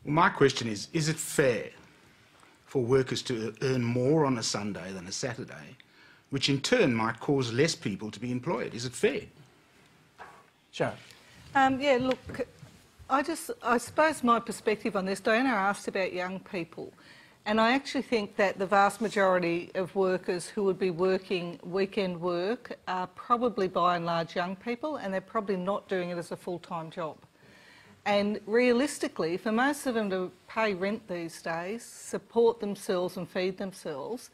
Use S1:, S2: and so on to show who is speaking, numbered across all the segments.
S1: Well, my question is it fair for workers to earn more on a Sunday than a Saturday, which in turn might cause less people to be employed? Is it fair?
S2: Sharon?
S3: Yeah, look, I suppose my perspective on this, Diana asked about young people, and I actually think that the vast majority of workers who would be working weekend work are probably by and large young people, and they're probably not doing it as a full-time job. And realistically, for most of them to pay rent these days, support themselves and feed themselves,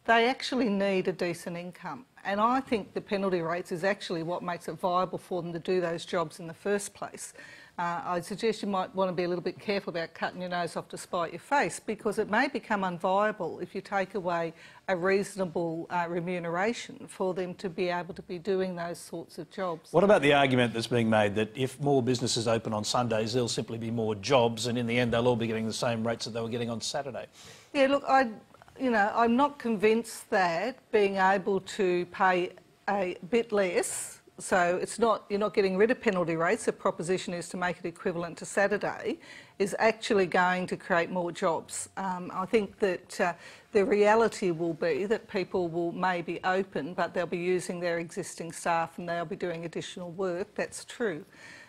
S3: they actually need a decent income. And I think the penalty rates is actually what makes it viable for them to do those jobs in the first place. I'd suggest you might want to be a little bit careful about cutting your nose off to spite your face, because it may become unviable if you take away a reasonable remuneration for them to be able to be doing those sorts of jobs.
S2: What about the argument that's being made that if more businesses open on Sundays, there'll simply be more jobs, and in the end they'll all be getting the same rates that they were getting on Saturday?
S3: Yeah, look, I'm not convinced that being able to pay a bit less, so you're not getting rid of penalty rates, the proposition is to make it equivalent to Saturday, is actually going to create more jobs. I think that the reality will be that people will maybe open, but they'll be using their existing staff and they'll be doing additional work. That's true.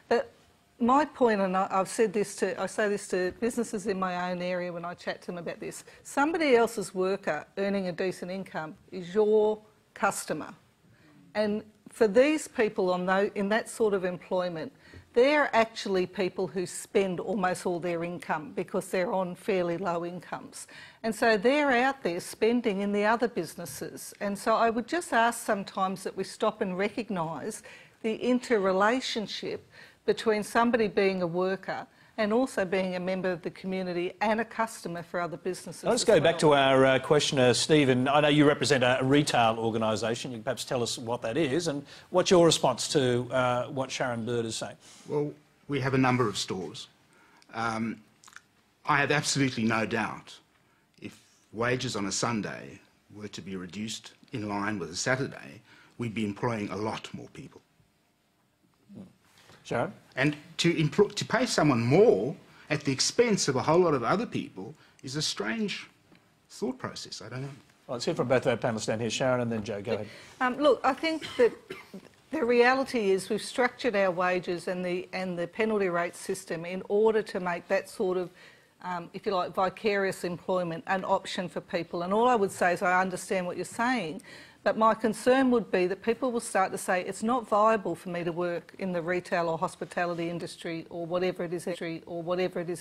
S3: But my point, and I say this to businesses in my own area when I chat to them about this, somebody else's worker earning a decent income is your customer. And for these people in that sort of employment, they're actually people who spend almost all their income because they're on fairly low incomes. And so they're out there spending in the other businesses. And so I would just ask sometimes that we stop and recognise the interrelationship between somebody being a worker and also being a member of the community and a customer for other businesses.
S2: Let's go back to our questioner, Stephen. I know you represent a retail organisation. You can perhaps tell us what that is, and what's your response to what Sharon Bird is saying?
S1: Well, we have a number of stores. I have absolutely no doubt if wages on a Sunday were to be reduced in line with a Saturday, we'd be employing a lot more people.
S2: Sharon?
S1: And to pay someone more at the expense of a whole lot of other people is a strange thought process. I don't know.
S2: Well, let's hear from both our panellists down here. Sharon and then Joe. Go ahead.
S3: Look, I think that the reality is we've structured our wages and the penalty rate system in order to make that sort of, if you like, vicarious employment an option for people. And all I would say is I understand what you're saying, but my concern would be that people will start to say it's not viable for me to work in the retail or hospitality industry or whatever it is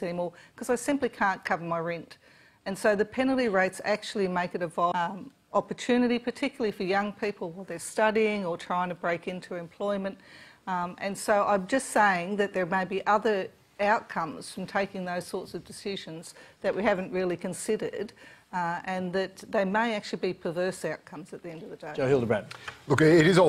S3: anymore because I simply can't cover my rent. And so the penalty rates actually make it a viable opportunity, particularly for young people while they're studying or trying to break into employment. And so I'm just saying that there may be other outcomes from taking those sorts of decisions that we haven't really considered, and that they may actually be perverse outcomes at the end of the day.
S2: Joe Hildebrand.
S4: Look, it is all